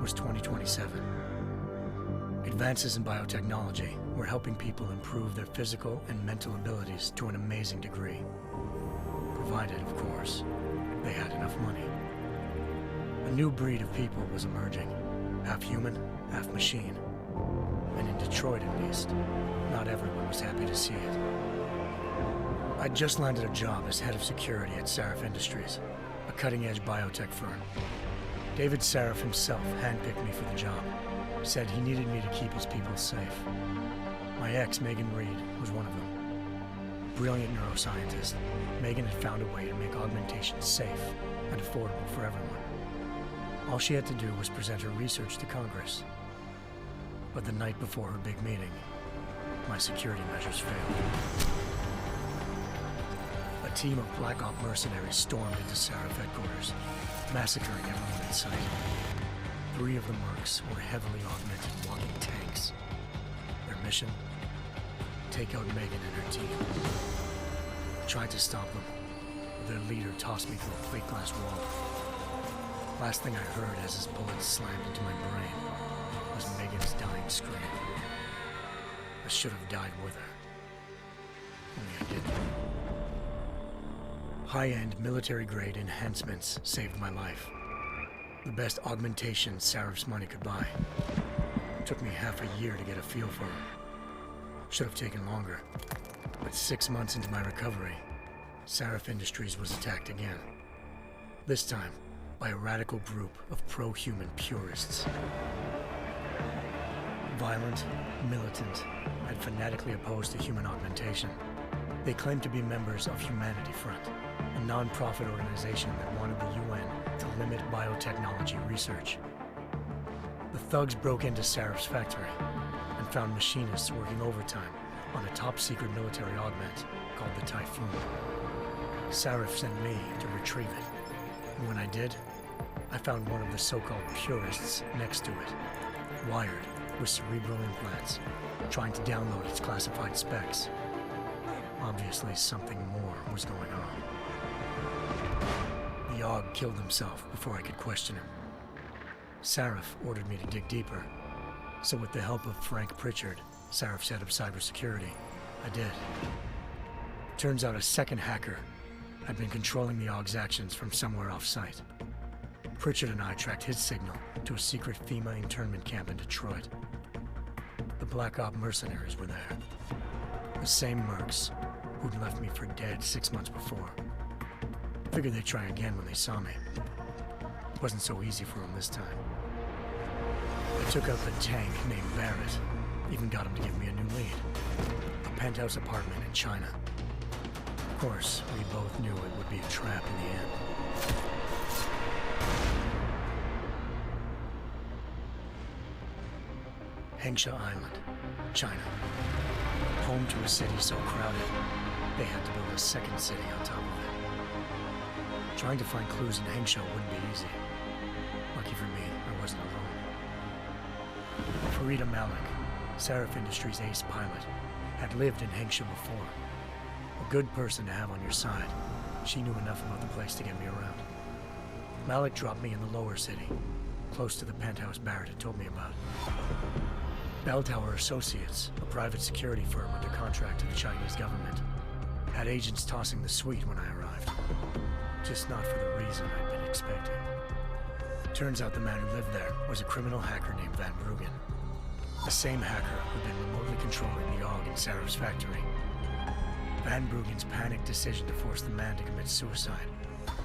was 2027. Advances in biotechnology were helping people improve their physical and mental abilities to an amazing degree. Provided, of course, they had enough money. A new breed of people was emerging, half human, half machine. And in Detroit, at least, not everyone was happy to see it. I'd just landed a job as head of security at Sarif Industries, a cutting-edge biotech firm. David Sarif himself handpicked me for the job, said he needed me to keep his people safe. My ex, Megan Reed, was one of them. Brilliant neuroscientist, Megan had found a way to make augmentations safe and affordable for everyone. All she had to do was present her research to Congress. But the night before her big meeting, my security measures failed. A team of Black Op mercenaries stormed into Sarif headquarters, massacring everyone in sight. 3 of the mercs were heavily augmented walking tanks. Their mission? Take out Megan and her team. I tried to stop them, but their leader tossed me through a plate glass wall. Last thing I heard as his bullets slammed into my brain was Megan's dying scream. I should have died with her. Only I didn't. High-end military-grade enhancements saved my life. The best augmentation Sarif's money could buy. It took me half a year to get a feel for her. Should have taken longer. But 6 months into my recovery, Sarif Industries was attacked again. This time, by a radical group of pro-human purists. Violent, militant, and fanatically opposed to human augmentation. They claimed to be members of Humanity Front, a non-profit organization that wanted the UN to limit biotechnology research. The thugs broke into Sarif's factory and found machinists working overtime on a top-secret military augment called the Typhoon. Sarif sent me to retrieve it, and when I did, I found one of the so-called purists next to it, wired with cerebral implants, trying to download its classified specs. Obviously, something more was going on. The Aug killed himself before I could question him. Sarif ordered me to dig deeper, so with the help of Frank Pritchard, Sarif's head of cybersecurity, I did. Turns out a second hacker had been controlling the Aug's actions from somewhere off-site. Pritchard and I tracked his signal to a secret FEMA internment camp in Detroit. The Black Op mercenaries were there. The same mercs who'd left me for dead 6 months before. Figured they'd try again when they saw me. It wasn't so easy for them this time. I took out the tank named Barrett, even got him to give me a new lead. A penthouse apartment in China. Of course, we both knew it would be a trap in the end. Hengsha Island, China. Home to a city so crowded, they had to build a second city on top of it. Trying to find clues in Hengsha wouldn't be easy. Lucky for me, I wasn't alone. Farida Malik, Sarif Industries' ace pilot, had lived in Hengsha before. A good person to have on your side. She knew enough about the place to get me around. Malik dropped me in the lower city, close to the penthouse Barrett had told me about. Bell Tower Associates, a private security firm under contract to the Chinese government, had agents tossing the suite when I arrived. Just not for the reason I'd been expecting. Turns out the man who lived there was a criminal hacker named Van Bruggen. The same hacker who'd been remotely controlling the AUG in Sarif's factory. Van Bruggen's panicked decision to force the man to commit suicide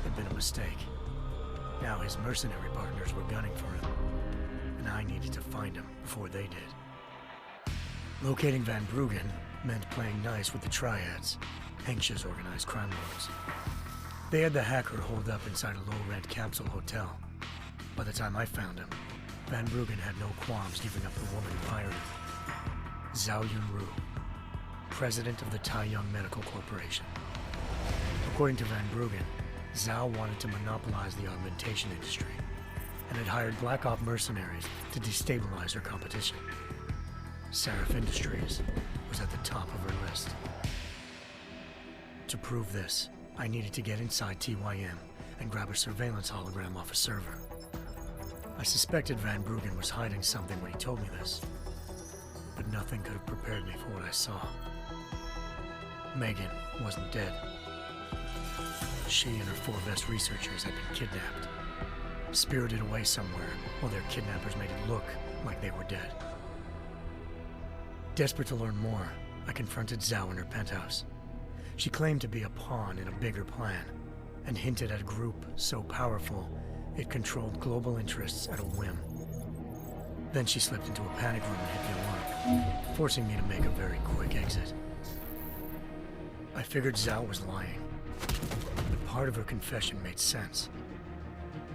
had been a mistake. Now his mercenary partners were gunning for him, and I needed to find him before they did. Locating Van Bruggen meant playing nice with the Triads, Hengsha's organized crime lords. They had the hacker holed up inside a low-rent capsule hotel. By the time I found him, Van Bruggen had no qualms giving up the woman who hired him. Zhao Yunru, president of the Taiyang Medical Corporation. According to Van Bruggen, Zhao wanted to monopolize the augmentation industry and had hired Black Op mercenaries to destabilize her competition. Sarif Industries was at the top of her list. To prove this, I needed to get inside TYM and grab a surveillance hologram off a server. I suspected Van Bruggen was hiding something when he told me this, but nothing could have prepared me for what I saw. Megan wasn't dead. She and her 4 best researchers had been kidnapped, spirited away somewhere while their kidnappers made it look like they were dead. Desperate to learn more, I confronted Zhao in her penthouse. She claimed to be a pawn in a bigger plan, and hinted at a group so powerful it controlled global interests at a whim. Then she slipped into a panic room and hit the alarm, forcing me to make a very quick exit. I figured Zhao was lying, but part of her confession made sense.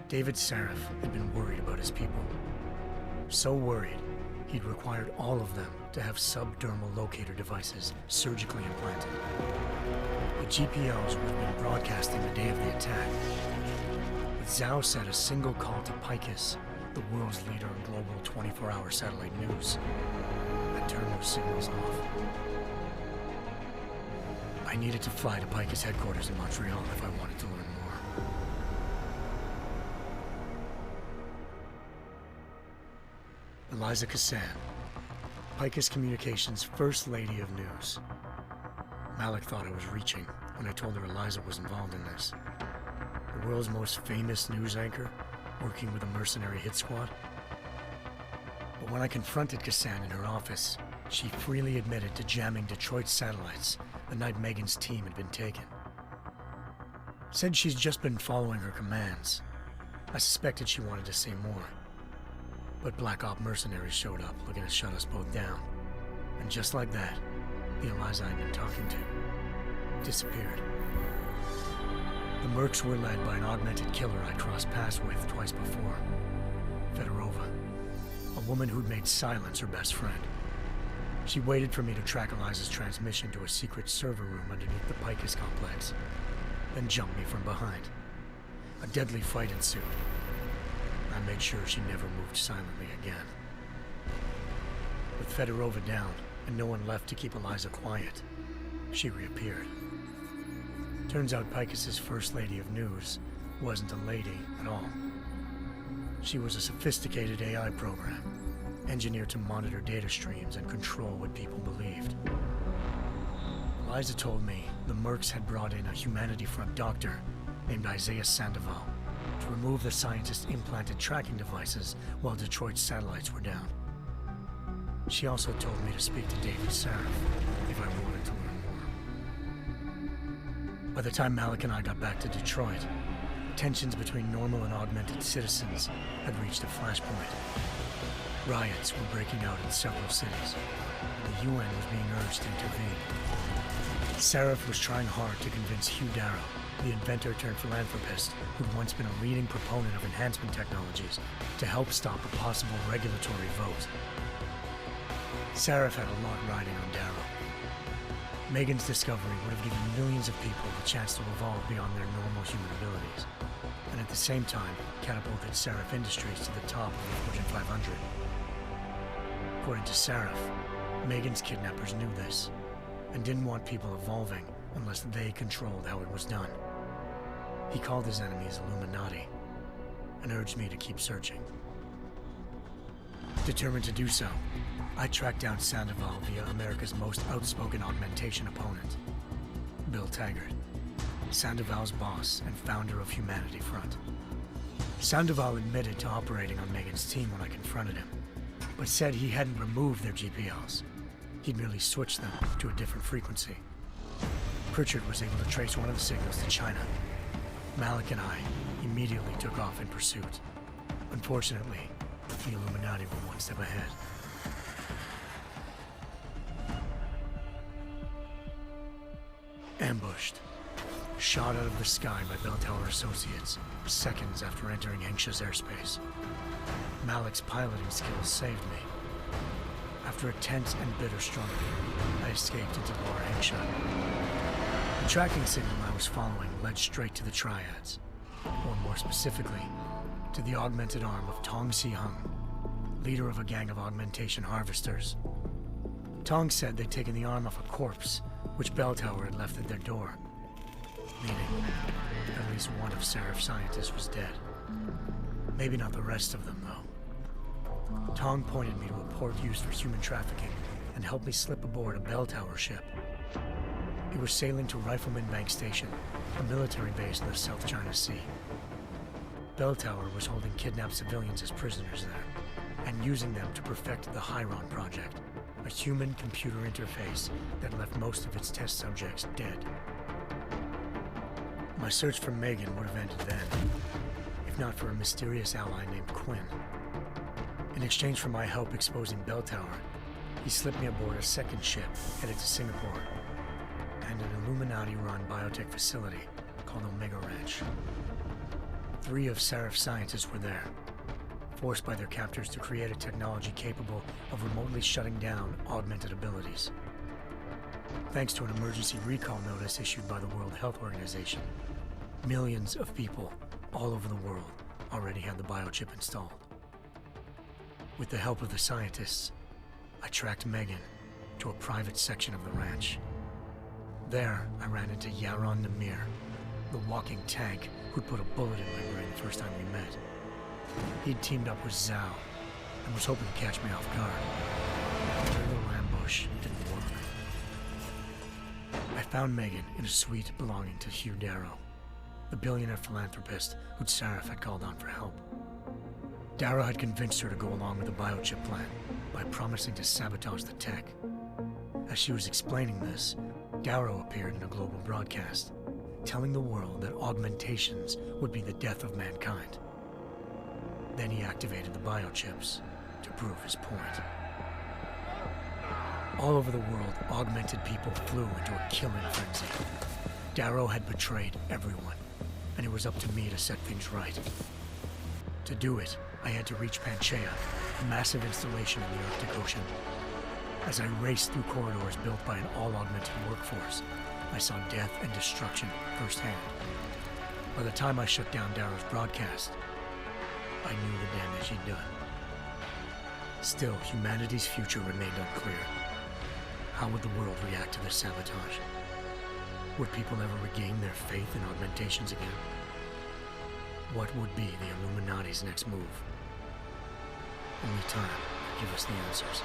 David Sarif had been worried about his people. So worried, he'd required all of them to have subdermal locator devices surgically implanted. The GPOs would have been broadcasting the day of the attack. But Zhao said a single call to Picus, the world's leader in global 24-hour satellite news, had turned those signals off. I needed to fly to Picus headquarters in Montreal if I wanted to learn more. Eliza Cassan, Picus Communications' First Lady of News. Malik thought I was reaching when I told her Eliza was involved in this. The world's most famous news anchor, working with a mercenary hit squad. But when I confronted Cassan in her office, she freely admitted to jamming Detroit's satellites the night Megan's team had been taken. Said she's just been following her commands. I suspected she wanted to say more. But Black Op mercenaries showed up looking to shut us both down. And just like that, the Eliza I'd been talking to disappeared. The Mercs were led by an augmented killer I'd crossed paths with twice before, Fedorova, a woman who'd made silence her best friend. She waited for me to track Eliza's transmission to a secret server room underneath the Picus complex, then jumped me from behind. A deadly fight ensued. I made sure she never moved silently again. With Fedorova down and no one left to keep Eliza quiet, she reappeared. Turns out Picus's First Lady of News wasn't a lady at all. She was a sophisticated AI program, engineered to monitor data streams and control what people believed. Eliza told me the Mercs had brought in a Humanity Front doctor named Isaiah Sandoval to remove the scientist's implanted tracking devices while Detroit's satellites were down. She also told me to speak to David Sarif if I wanted to learn more. By the time Malik and I got back to Detroit, tensions between normal and augmented citizens had reached a flashpoint. Riots were breaking out in several cities, and the UN was being urged to intervene. Sarif was trying hard to convince Hugh Darrow, the inventor-turned-philanthropist who'd once been a leading proponent of enhancement technologies, to help stop a possible regulatory vote. Sarif had a lot riding on Darrow. Megan's discovery would have given millions of people the chance to evolve beyond their normal human abilities, and at the same time catapulted Sarif Industries to the top of the Fortune 500. According to Sarif, Megan's kidnappers knew this, and didn't want people evolving unless they controlled how it was done. He called his enemies Illuminati, and urged me to keep searching. Determined to do so, I tracked down Sandoval via America's most outspoken augmentation opponent, Bill Taggart, Sandoval's boss and founder of Humanity Front. Sandoval admitted to operating on Megan's team when I confronted him, but said he hadn't removed their GPLs. He'd merely switched them to a different frequency. Pritchard was able to trace one of the signals to China. Malik and I immediately took off in pursuit. Unfortunately, the Illuminati were one step ahead. Ambushed. Shot out of the sky by Bell Tower Associates, seconds after entering Hengsha's airspace. Malik's piloting skills saved me. After a tense and bitter struggle, I escaped into Lower Hengsha. The tracking signal I was following led straight to the Triads, or more specifically, to the augmented arm of Tong Si-hung, leader of a gang of augmentation harvesters. Tong said they'd taken the arm off a corpse, which Bell Tower had left at their door, meaning at least one of Sarif's scientists was dead. Maybe not the rest of them, though. Tong pointed me to a port used for human trafficking and helped me slip aboard a bell tower ship. It was sailing to Rifleman Bank Station, a military base in the South China Sea. Bell Tower was holding kidnapped civilians as prisoners there, and using them to perfect the Chiron project, a human-computer interface that left most of its test subjects dead. My search for Megan would have ended then, if not for a mysterious ally named Quinn. In exchange for my help exposing Bell Tower, he slipped me aboard a second ship headed to Singapore and an Illuminati-run biotech facility called Omega Ranch. 3 of Serif's scientists were there, forced by their captors to create a technology capable of remotely shutting down augmented abilities. Thanks to an emergency recall notice issued by the World Health Organization, millions of people all over the world already had the biochip installed. With the help of the scientists, I tracked Megan to a private section of the ranch. There, I ran into Yaron Namir, the walking tank who'd put a bullet in my brain the first time we met. He'd teamed up with Zhao and was hoping to catch me off guard. Their little ambush didn't work. I found Megan in a suite belonging to Hugh Darrow, the billionaire philanthropist who'd Sarif had called on for help. Darrow had convinced her to go along with the biochip plan by promising to sabotage the tech. As she was explaining this, Darrow appeared in a global broadcast, telling the world that augmentations would be the death of mankind. Then he activated the biochips to prove his point. All over the world, augmented people flew into a killing frenzy. Darrow had betrayed everyone, and it was up to me to set things right. To do it, I had to reach Panchaea, a massive installation in the Arctic Ocean. As I raced through corridors built by an all-augmented workforce, I saw death and destruction firsthand. By the time I shut down Darrow's broadcast, I knew the damage he'd done. Still, humanity's future remained unclear. How would the world react to this sabotage? Would people ever regain their faith in augmentations again? What would be the Illuminati's next move? Only time will give us the answers.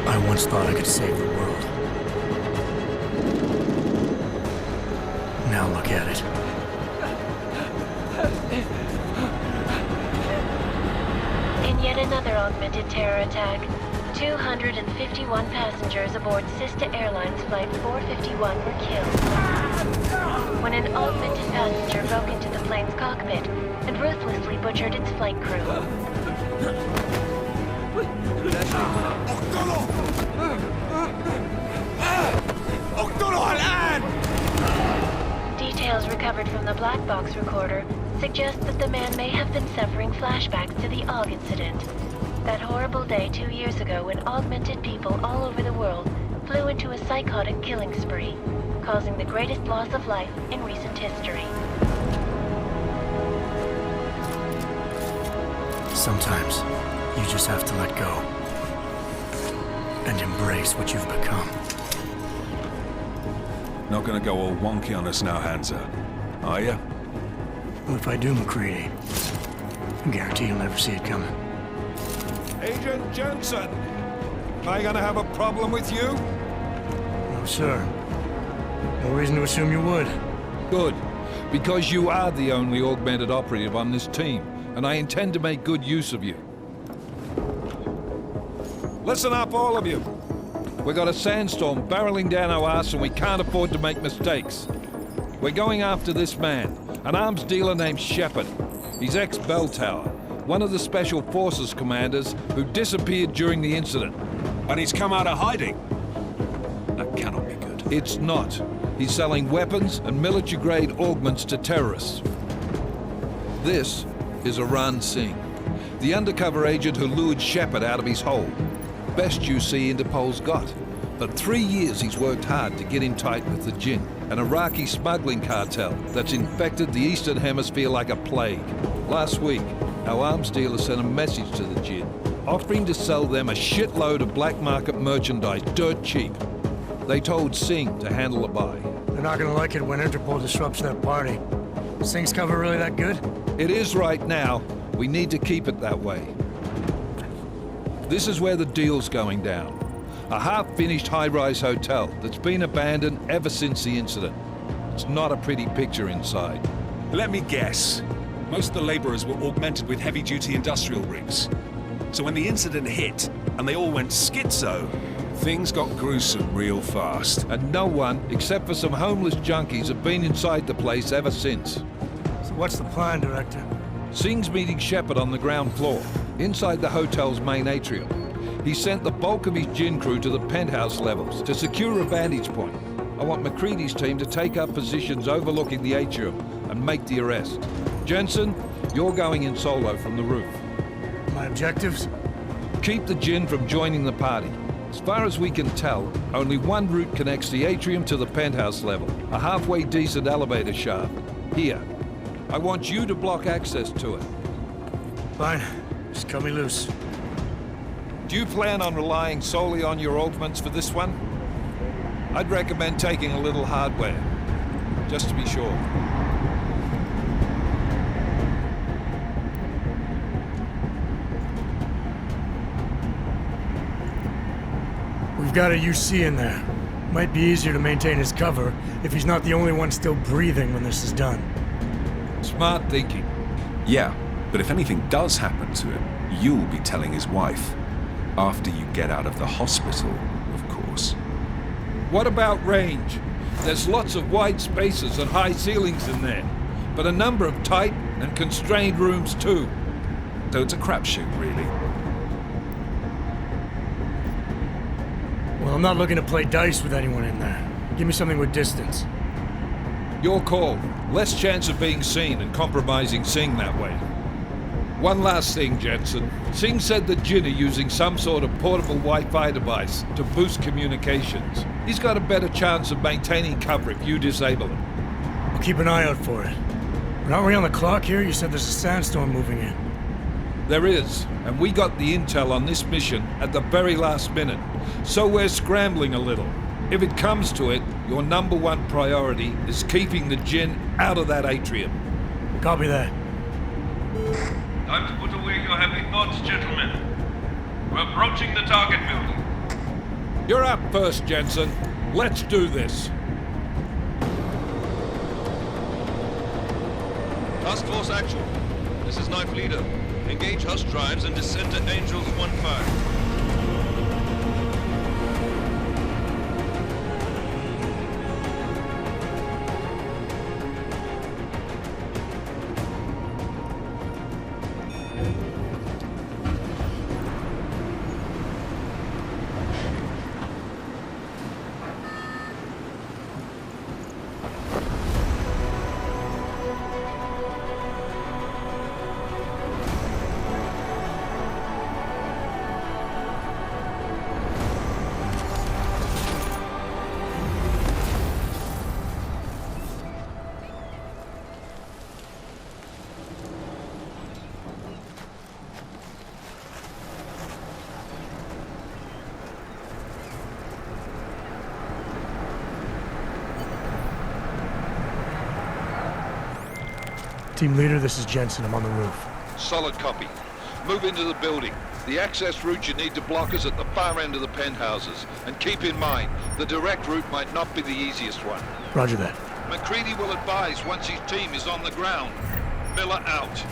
I once thought I could save the world. Now look at it. In yet another augmented terror attack, 251 passengers aboard Sister Airlines Flight 451 were killed when an augmented passenger broke into the plane's cockpit and ruthlessly butchered its flight crew. Details recovered from the black box recorder suggest that the man may have been suffering flashbacks to the AUG incident. That horrible day 2 years ago when augmented people all over the world flew into a psychotic killing spree, causing the greatest loss of life in recent history. Sometimes, you just have to let go and embrace what you've become. Not gonna go all wonky on us now, Hansa, are ya? Well, if I do, McCready, I guarantee you'll never see it coming. Agent Jensen, am I gonna have a problem with you? No, sir. No reason to assume you would. Good, because you are the only augmented operative on this team, and I intend to make good use of you. Listen up, all of you. We got a sandstorm barreling down our arse and we can't afford to make mistakes. We're going after this man, an arms dealer named Shepard. He's ex-Bell Tower, one of the Special Forces commanders who disappeared during the incident. And he's come out of hiding? That cannot be good. It's not. He's selling weapons and military-grade augments to terrorists. This is Aran Singh, the undercover agent who lured Shepard out of his hole. Best you see Interpol's got. For 3 years he's worked hard to get in tight with the Jinn, an Iraqi smuggling cartel that's infected the Eastern Hemisphere like a plague. Last week, our arms dealer sent a message to the Jinn, offering to sell them a shitload of black market merchandise dirt cheap. They told Singh to handle the buy. They're not gonna like it when Interpol disrupts that party. Sing's cover really that good? It is right now. We need to keep it that way. This is where the deal's going down. A half-finished high-rise hotel that's been abandoned ever since the incident. It's not a pretty picture inside. Let me guess. Most of the laborers were augmented with heavy-duty industrial rigs. So when the incident hit, and they all went schizo, things got gruesome real fast. And no one, except for some homeless junkies, have been inside the place ever since. So what's the plan, Director? Singh's meeting Shepard on the ground floor, inside the hotel's main atrium. He sent the bulk of his Jinn crew to the penthouse levels to secure a vantage point. I want McCready's team to take up positions overlooking the atrium and make the arrest. Jensen, you're going in solo from the roof. My objectives? Keep the Jinn from joining the party. As far as we can tell, only one route connects the atrium to the penthouse level, a halfway decent elevator shaft. Here. I want you to block access to it. Fine. Just cut me loose. Do you plan on relying solely on your augments for this one? I'd recommend taking a little hardware, just to be sure. We've got a UC in there. Might be easier to maintain his cover if he's not the only one still breathing when this is done. Smart thinking. Yeah, but if anything does happen to him, you'll be telling his wife. After you get out of the hospital, of course. What about range? There's lots of wide spaces and high ceilings in there, but a number of tight and constrained rooms too. So it's a crapshoot, really. Well, I'm not looking to play dice with anyone in there. Give me something with distance. Your call. Less chance of being seen and compromising Singh that way. One last thing, Jensen. Singh said the Jinn are using some sort of portable Wi-Fi device to boost communications. He's got a better chance of maintaining cover if you disable it. I'll keep an eye out for it. But aren't we on the clock here? You said there's a sandstorm moving in. There is, and we got the intel on this mission at the very last minute, so we're scrambling a little. If it comes to it, your number one priority is keeping the Jinn out of that atrium. Copy that. Time to put away your heavy thoughts, gentlemen. We're approaching the target building. You're up first, Jensen. Let's do this. Task Force Actual. This is Knife Leader. Engage Hush drives and descend to Angels 1-5. Team leader, this is Jensen. I'm on the roof. Solid copy. Move into the building. The access route you need to block is at the far end of the penthouses. And keep in mind, the direct route might not be the easiest one. Roger that. McCready will advise once his team is on the ground. Miller out.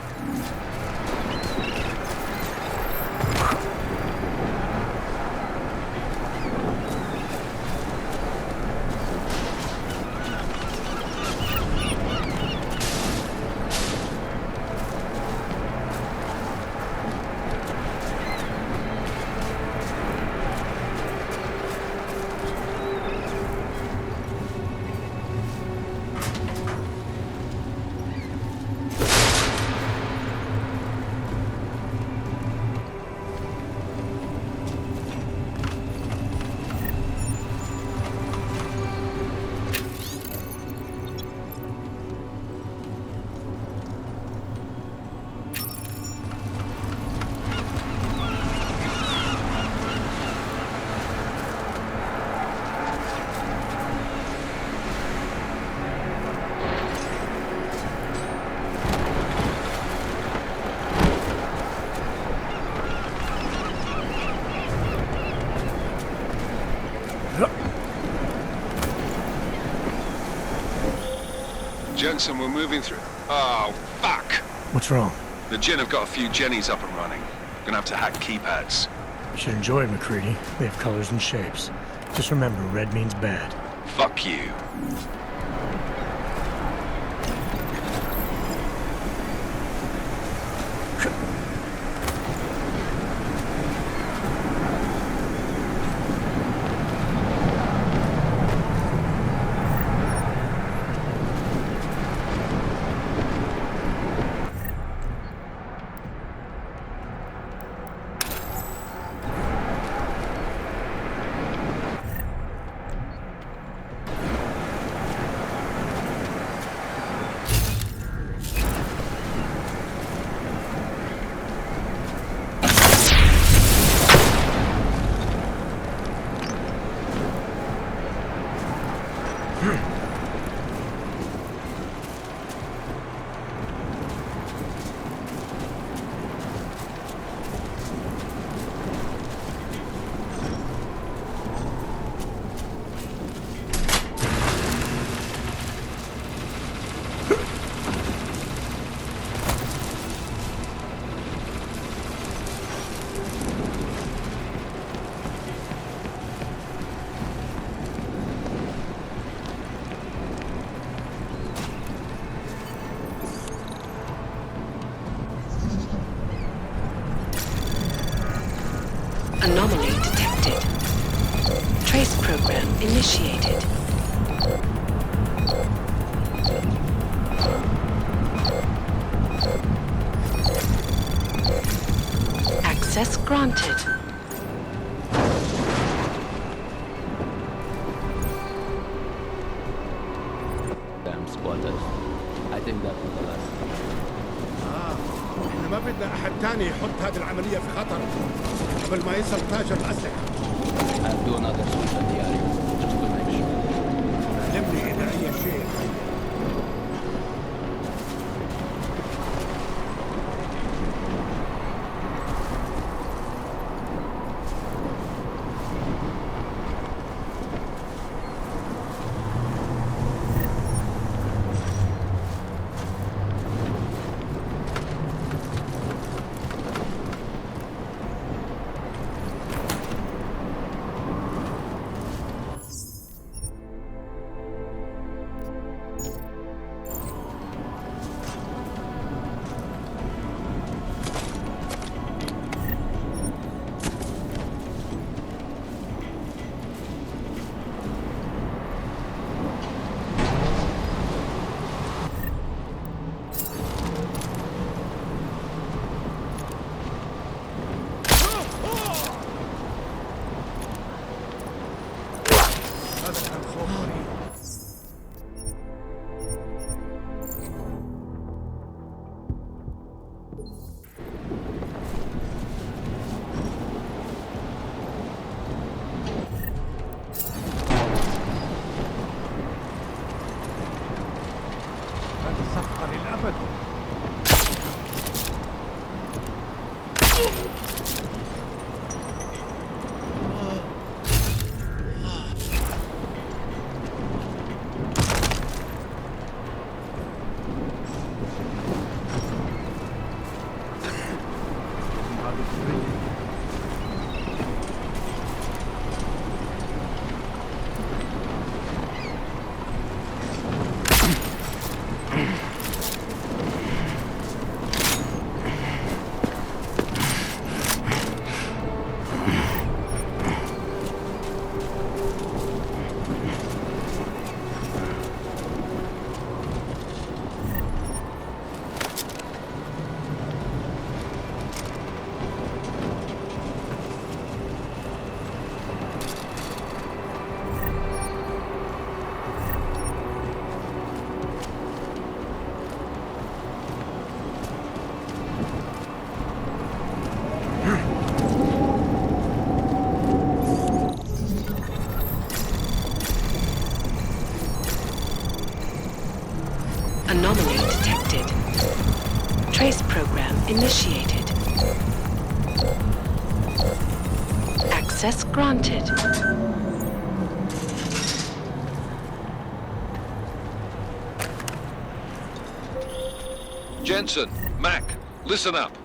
Jensen, we're moving through. Oh, fuck! What's wrong? The Jinn have got a few Jennies up and running. Gonna have to hack keypads. You should enjoy it, McCready. They have colors and shapes. Just remember, red means bad. Fuck you. Anomaly detected. Trace program initiated. Access granted. Damn spotters. I think that was the last. احنا ما بدنا احد تاني يحط هذه العملية في خطر قبل ما يصل تاجر الأسلحة. I'll do another sweep at the area, just to make sure. علمني إذا أي شيء. Anomaly detected. Trace program initiated. Access granted. Jensen, Mac, listen up.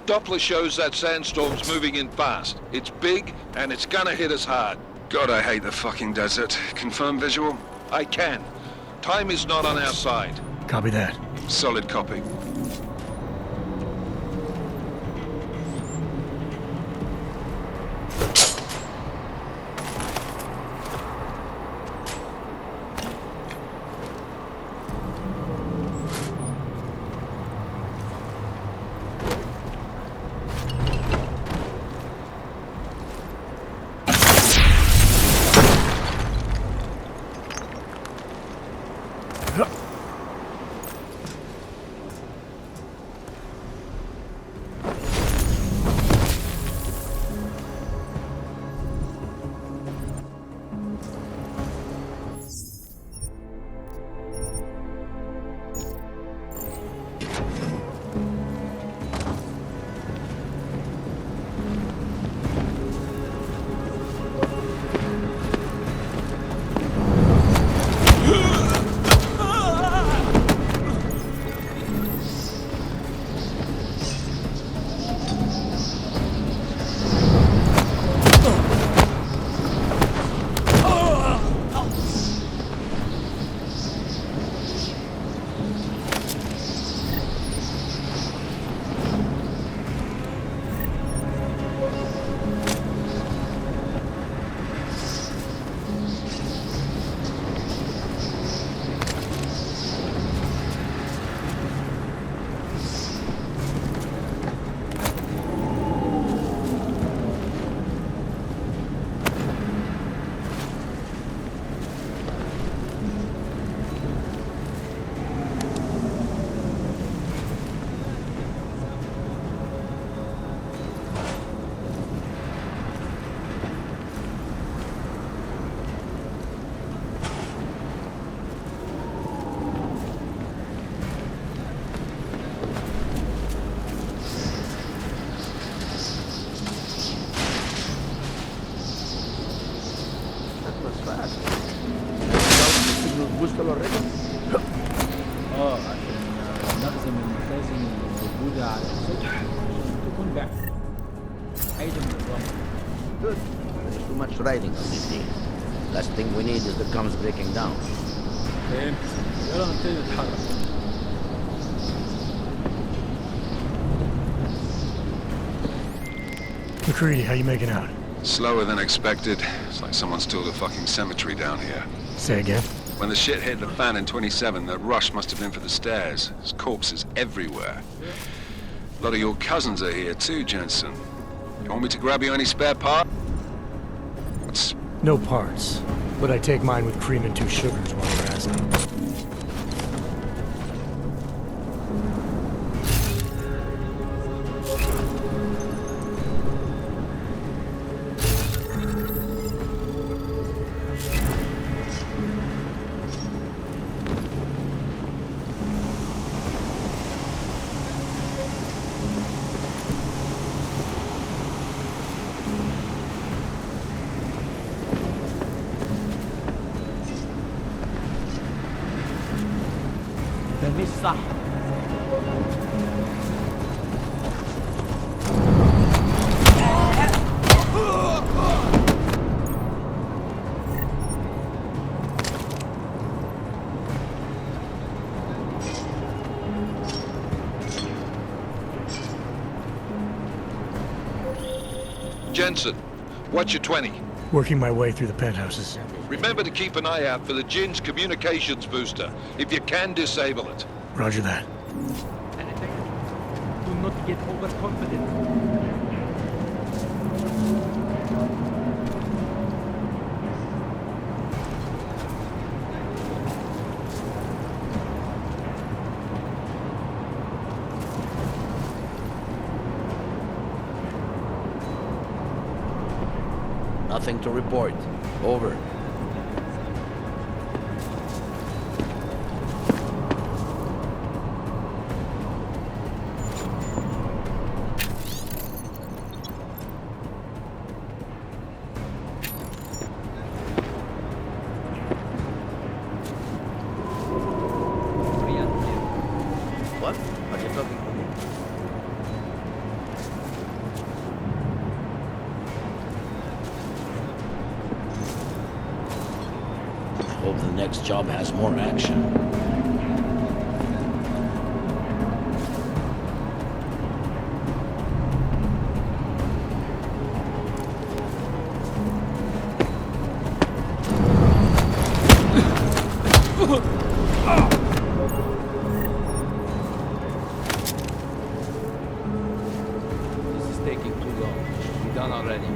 Doppler shows that sandstorm's moving in fast. It's big, and it's gonna hit us hard. God, I hate the fucking desert. Confirm visual? I can. Time is not on our side. Copy that. Solid copy. busca los récords؟ عشان نخزن المخازن الموجودة على السطح عشان تكون بعد عيد من الرمل. Good. There's too much riding on this thing. Last thing we need is the comms breaking down. فهمت. يلا نبتدي نتحرك. McCready, how you making out? Slower than expected. It's like someone stole a fucking cemetery down here. Say again? When the shit hit the fan in 27, the rush must have been for the stairs. There's corpses everywhere. A lot of your cousins are here too, Jensen. You want me to grab you any spare parts? No parts, but I take mine with cream and 2 sugars while you're asking. ده مش صح. Jensen, what's your 20? Working my way through the penthouses. Remember to keep an eye out for the Jin's communications booster, if you can disable it. Roger that. Do not get overconfident. Nothing to report. Over. What? Are you next job has more action. This is taking too long. It should be done already.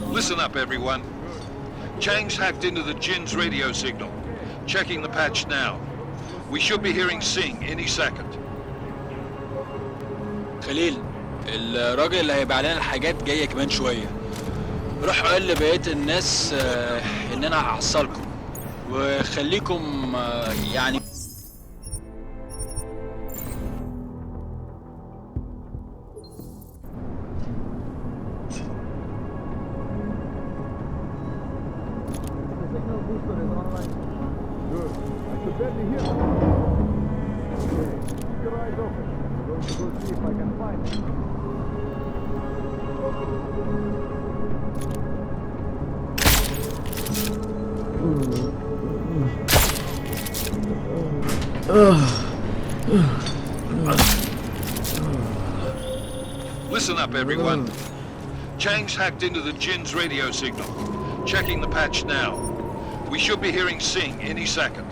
Listen up, everyone. Chang's hacked into the Jin's radio signal. Checking the patch now. We should be hearing Sing any second. خليل، الراجل اللي هيبيع لنا الحاجات جاية كمان شوية. روح قال لبقية الناس إن أنا هحصلكم وخليكم يعني Listen up, everyone. Chang's hacked into the Jin's radio signal. Checking the patch now. We should be hearing Sing any second.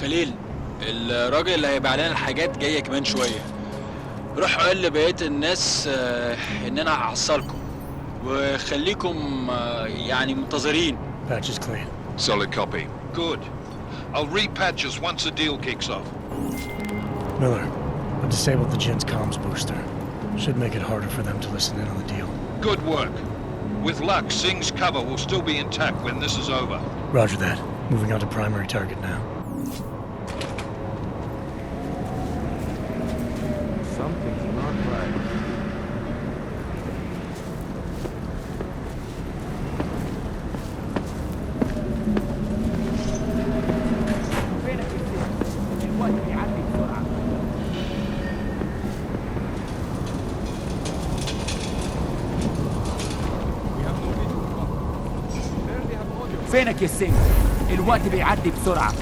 خليل، الراجل اللي هيبيع لنا الحاجات جاية كمان شوية. روح قال لبقية الناس إن أنا هحصلكم وخليكم يعني منتظرين. Patch is clean. Solid copy. Good. I'll repatch us once the deal kicks off. Miller, I've disabled the Jin's comms booster. Should make it harder for them to listen in on the deal. Good work. With luck, Singh's cover will still be intact when this is over. Roger that. Moving on to primary target now. Something's not right. فينك يا سينج؟ الوقت بيعدي بسرعة.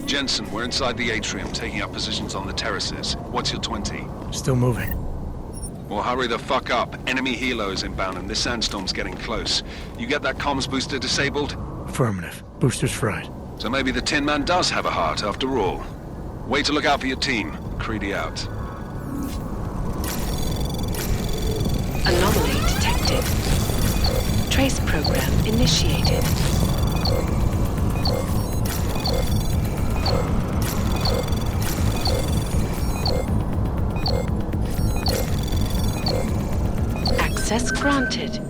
Jensen, we're inside the atrium, taking up positions on the terraces. What's your 20? Still moving. Well, hurry the fuck up. Enemy helos inbound and this sandstorm's getting close. You get that comms booster disabled? Affirmative. Booster's fried. So maybe the Tin Man does have a heart after all. Way to look out for your team. Creedy out. Anomaly detected. Trace program initiated. Access granted.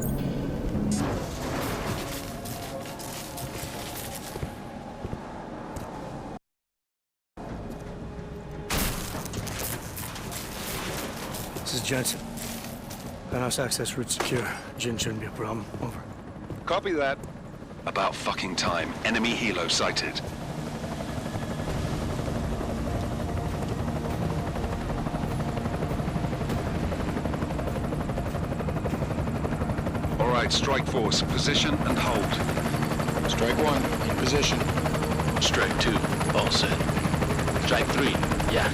This is Jensen. Penthouse access route secure. Jin shouldn't be a problem. Over. Copy that. About fucking time. Enemy helo sighted. All right, strike force. Position and hold. Strike 1, in position. Strike 2, all set. Strike 3, yeah.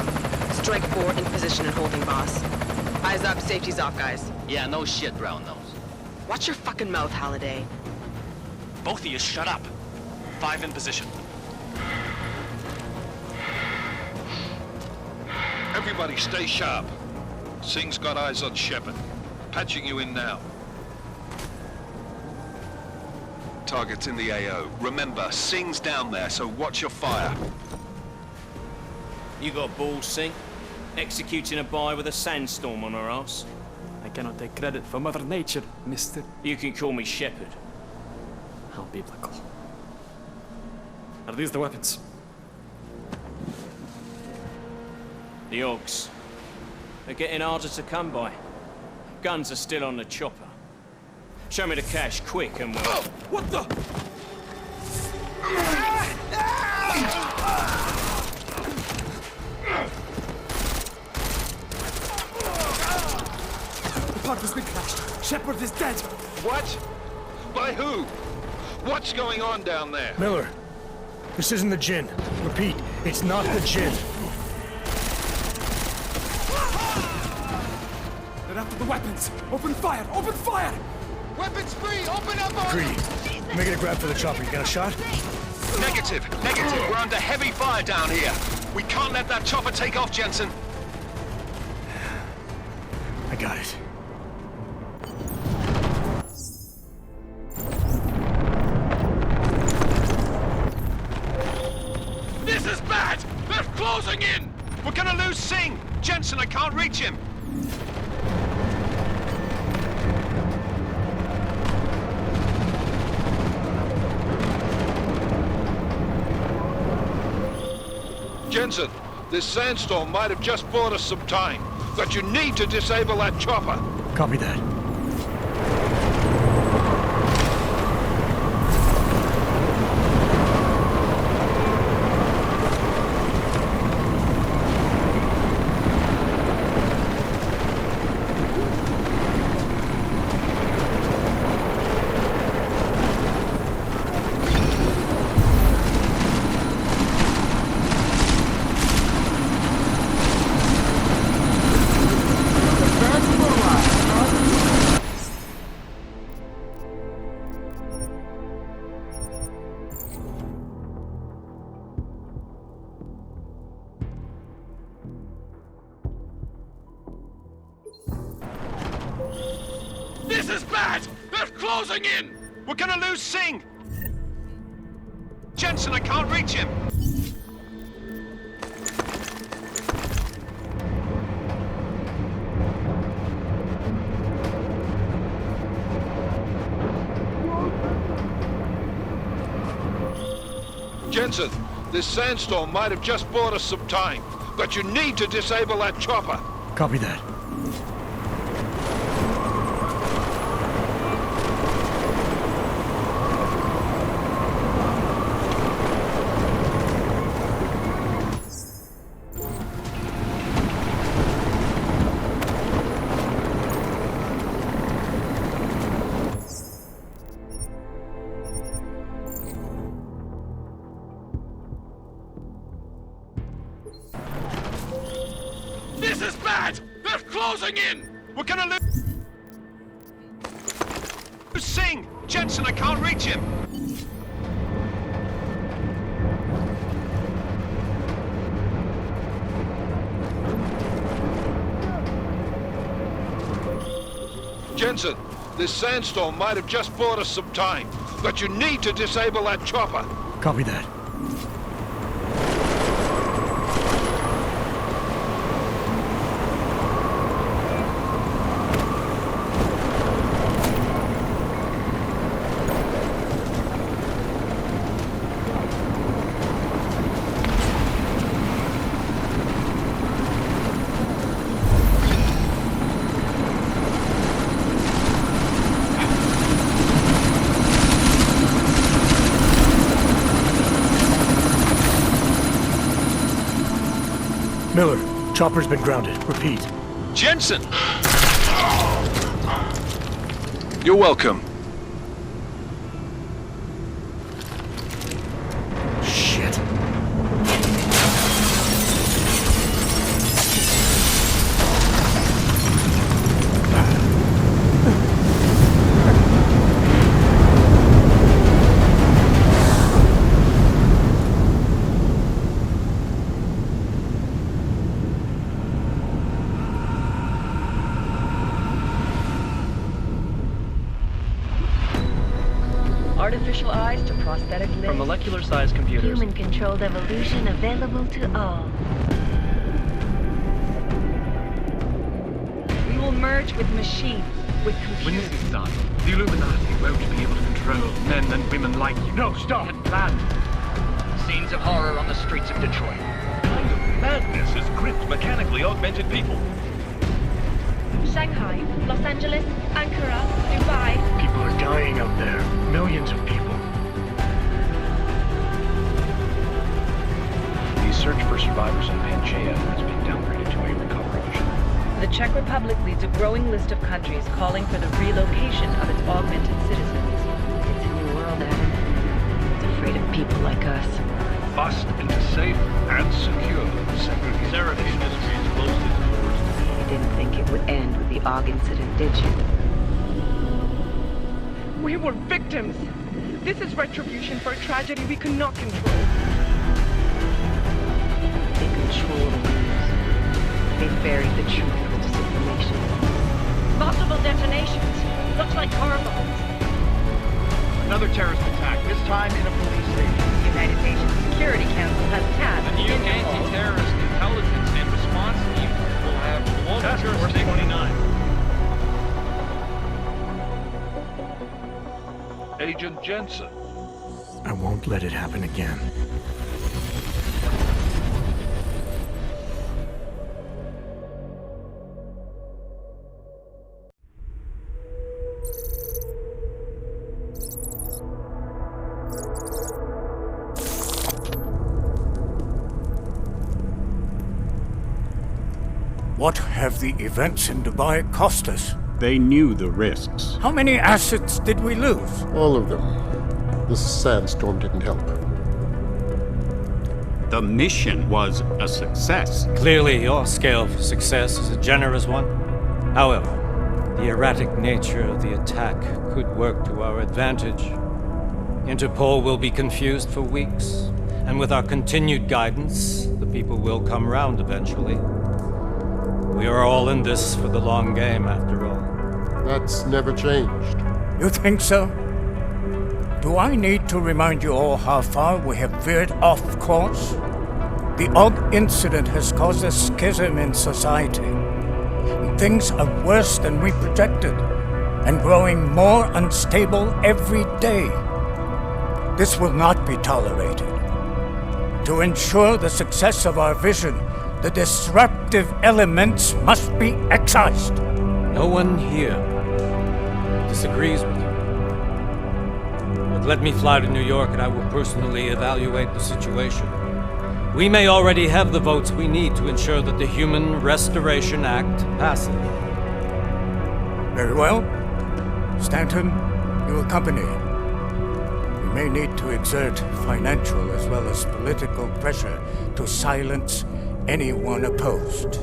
Strike 4 in position and holding, boss. Eyes up, safety's off, guys. Yeah, no shit, brown nose. Watch your fucking mouth, Halliday. Both of you shut up. 5 in position. Everybody stay sharp. Singh's got eyes on Shepard. Patching you in now. Target's in the AO. Remember, Singh's down there, so watch your fire. You got balls, Singh? Executing a buy with a sandstorm on our ass? I cannot take credit for Mother Nature, mister. You can call me Shepard. How biblical. Are these the weapons? The Augs. They're getting harder to come by. Guns are still on the chopper. Show me the cash, quick, and we'll... Oh, what the? The part has been crashed. Shepard is dead. What? By who? What's going on down there? Miller, this isn't the Jinn. Repeat, it's not the Jinn. They're after the weapons. Open fire! Open fire! Weapons free! Open up on... Greedy, making a grab for the chopper. You got a shot? Negative. We're under heavy fire down here. We can't let that chopper take off, Jensen. I got it. This is bad! They're closing in! We're gonna lose Singh! Jensen, I can't reach him! Jensen, this sandstorm might have just bought us some time, but you need to disable that chopper. Copy that. is bad! They're closing in! We're gonna lose Singh! Jensen, I can't reach him! Jensen, this sandstorm might have just bought us some time, but you need to disable that chopper. Copy that. This is bad! They're closing in! We're gonna lose Singh! Jensen, I can't reach him! Jensen, this sandstorm might have just bought us some time, but you need to disable that chopper. Copy that. Miller, chopper's been grounded. Repeat. Jensen! You're welcome. Shit. Artificial eyes to prosthetic limbs. From molecular-sized computers. Human-controlled evolution available to all. We will merge with machines, with computers. When this is done, the Illuminati won't be able to control men and women like you. No, stop! And plan. Scenes of horror on the streets of Detroit. What kind of madness has gripped mechanically augmented people? Shanghai, Los Angeles, Ankara, Dubai. People are dying out there. Millions of people. The search for survivors in Pangaea has been downgraded to a recovery mission. The Czech Republic leads a growing list of countries calling for the relocation of its augmented citizens. It's a new world, Adam. It's afraid of people like us. Bust into safe and secure segregated. Seraph Industries closed its doors. You didn't think it would end with the AUG incident, did you? We were victims. This is retribution for a tragedy we could not control. They control the news. They buried the truth with disinformation. Multiple detonations. Looks like car bombs. Another terrorist attack, this time in a police station. The United Nations Security Council has tasked The new anti-terrorist intelligence and response team will have Task Force 29. Agent Jensen. I won't let it happen again. What have the events in Dubai cost us? They knew the risks. How many assets did we lose? All of them. The sandstorm didn't help. The mission was a success. Clearly, your scale for success is a generous one. However, the erratic nature of the attack could work to our advantage. Interpol will be confused for weeks, and with our continued guidance, the people will come round eventually. We are all in this for the long game, after all. That's never changed. You think so? Do I need to remind you all how far we have veered off course? The Aug incident has caused a schism in society. Things are worse than we projected, and growing more unstable every day. This will not be tolerated. To ensure the success of our vision, the disruptive elements must be excised. No one here disagrees with you. But let me fly to New York and I will personally evaluate the situation. We may already have the votes we need to ensure that the Human Restoration Act passes. Very well. Stanton, you accompany. We may need to exert financial as well as political pressure to silence anyone opposed.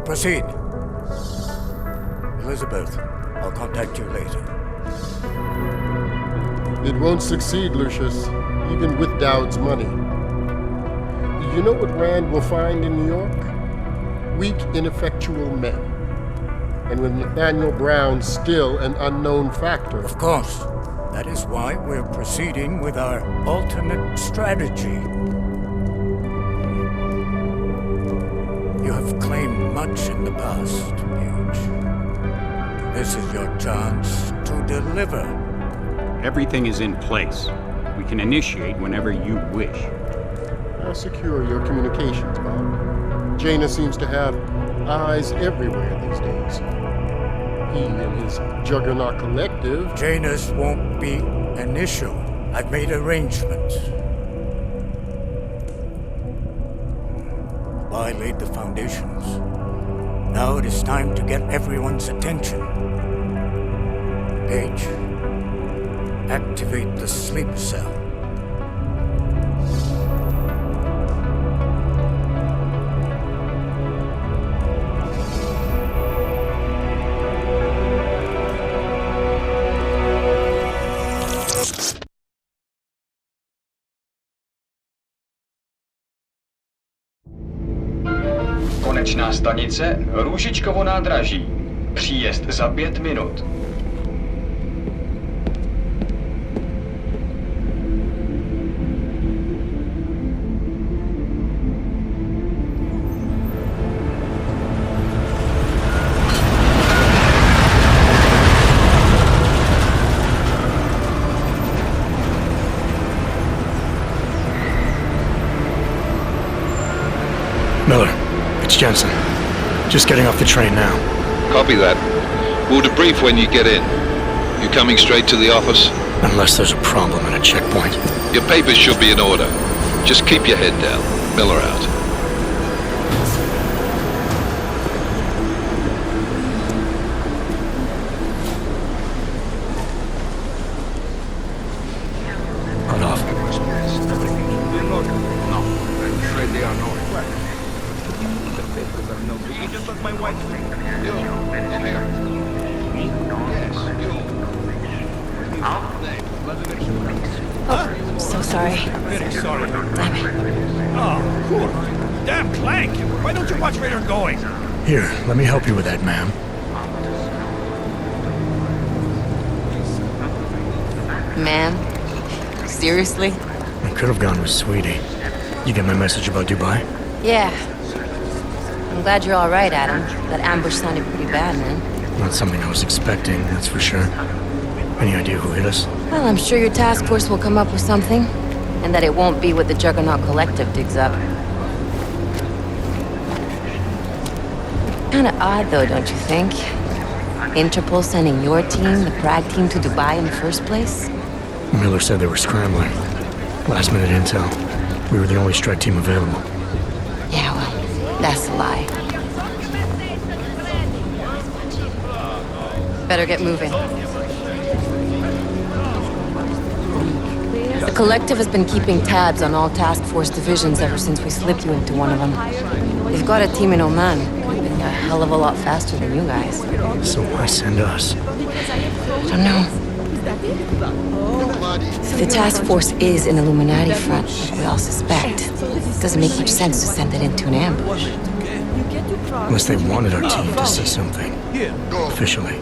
Proceed. Elizabeth, I'll contact you later. It won't succeed, Lucius, even with Dowd's money. You know what Rand will find in New York? Weak, ineffectual men. And with Nathaniel Brown still an unknown factor. Of course. That is why we're proceeding with our alternate strategy. You have claimed much in the past, Paige. This is your chance to deliver. Everything is in place. We can initiate whenever you wish. How secure are your communications, Bob? Jaina seems to have eyes everywhere these days. He and his Juggernaut Collective... Jaina's won't be an issue. I've made arrangements. I laid the foundations. Now it is time to get everyone's attention. Paige, activate the sleep cell. Konečná stanice Růžičkovo nádraží. Příjezd za 5 minut. Miller, it's Jensen. Just getting off the train now. Copy that. We'll debrief when you get in. You coming straight to the office? Unless there's a problem at a checkpoint. Your papers should be in order. Just keep your head down. Miller out. Cut off. No, I'm afraid they are not. You just let my wife think. You, come here. Yes, you. Oh, I'm so sorry. Very sorry. Oh, cool. Damn Clank! Why don't you watch where you're going? Here, let me help you with that, ma'am. Ma'am? Seriously? I could have gone with Sweetie. You get my message about Dubai? Yeah. I'm glad you're all right, Adam. That ambush sounded pretty bad, man. Not something I was expecting, that's for sure. Any idea who hit us? Well, I'm sure your task force will come up with something. And that it won't be what the Juggernaut Collective digs up. Kinda odd, though, don't you think? Interpol sending your team, the Prague team, to Dubai in the first place? Miller said they were scrambling. Last minute intel. We were the only strike team available. Yeah, well, that's a lie. Better get moving. The Collective has been keeping tabs on all task force divisions ever since we slipped you into one of them. They've got a team in Oman. Moving a hell of a lot faster than you guys. So why send us? I don't know. If the task force is an Illuminati front, like we all suspect, it doesn't make much sense to send it into an ambush. Unless they wanted our team to see something. Officially.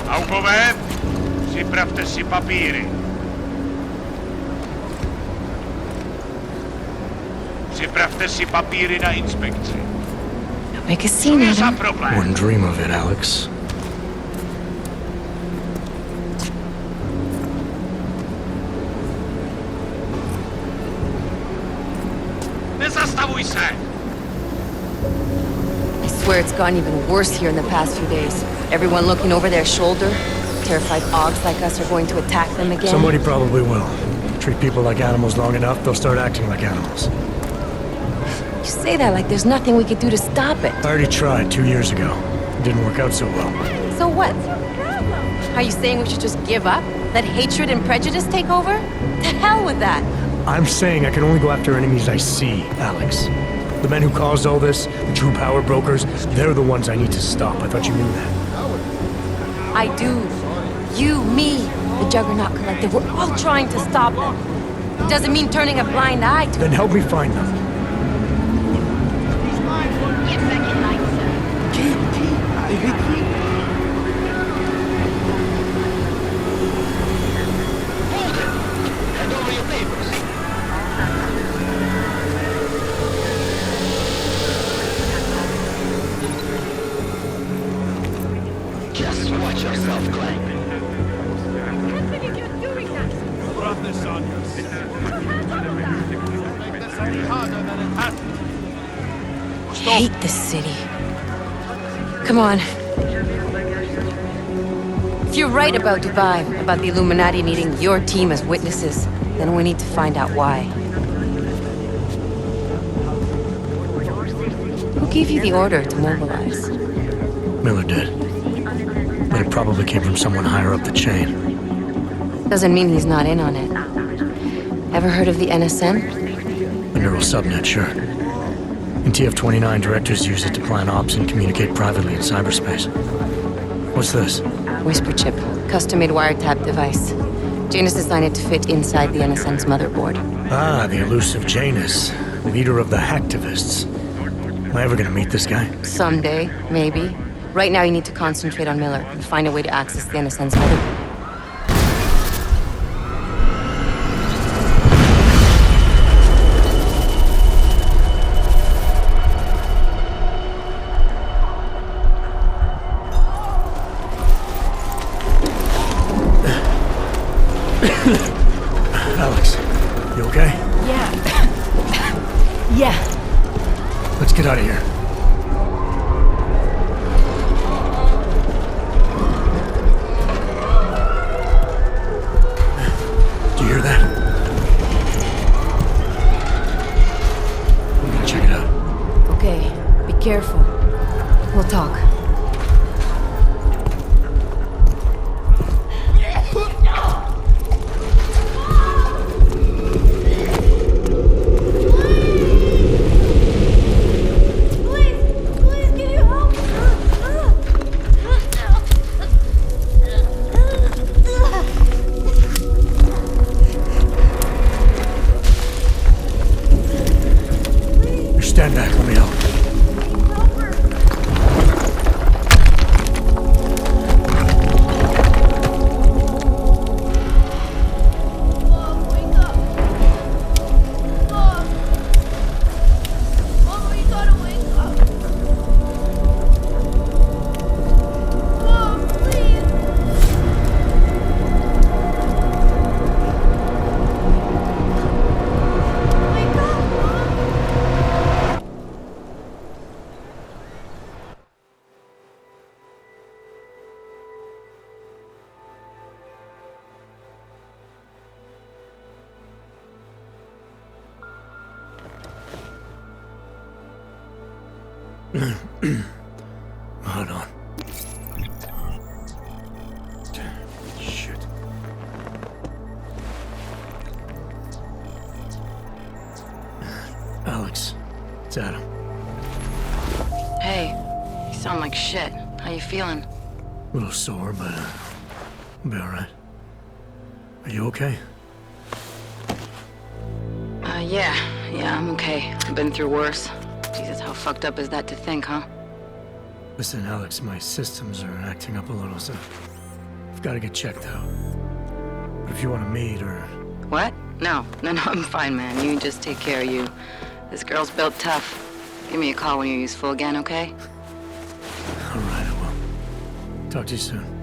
Augover, připravte si papíry. Připravte si papíry na inspekci. Make a scene, Adam. Wouldn't dream of it, Alex. Nezastavuj se! I swear it's gotten even worse here in the past few days. Everyone looking over their shoulder. Terrified Augs like us are going to attack them again. Somebody probably will. Treat people like animals long enough, they'll start acting like animals. You say that like there's nothing we could do to stop it. I already tried 2 years ago. It didn't work out so well. So what? Are you saying we should just give up? Let hatred and prejudice take over? To hell with that! I'm saying I can only go after enemies I see, Alex. The men who caused all this, the true power brokers, they're the ones I need to stop. I thought you knew that. I do. You, me, the Juggernaut Collective, we're all trying to stop them. Doesn't mean turning a blind eye to Then help me find them. Just watch yourself, Clank. Rub this on you. Make this any harder than it has to be. hate this city. Come on. If you're right about Dubai, about the Illuminati needing your team as witnesses, then we need to find out why. Who gave you the order to mobilize? Miller did. But it probably came from someone higher up the chain. Doesn't mean he's not in on it. Ever heard of the NSN? The neural subnet, sure. In TF-29, directors use it to plan ops and communicate privately in cyberspace. What's this? Whisper chip. Custom-made wiretap device. Janus designed it to fit inside the NSN's motherboard. Ah, the elusive Janus. Leader of the hacktivists. Am I ever gonna meet this guy? Someday, maybe. Right now you need to concentrate on Miller and find a way to access the NSN's motherboard. Alex, you okay? Yeah. Yeah. Let's get out of here. Do you hear that? I'm gonna check it out. Okay, be careful. We'll talk. Stand back, let me help. Hold on. Shit. Alex, it's Adam. Hey, you sound like shit. How you feeling? A little sore, but I'll be alright. Are you okay? Yeah, Yeah, I'm okay. I've been through worse. Jesus, how fucked up is that to think, huh? Listen, Alex, my systems are acting up a little, so I've got to get checked out. But if you want to meet or... What? No, I'm fine, man. You just take care of you. This girl's built tough. Give me a call when you're useful again, okay? All right, I will. Talk to you soon.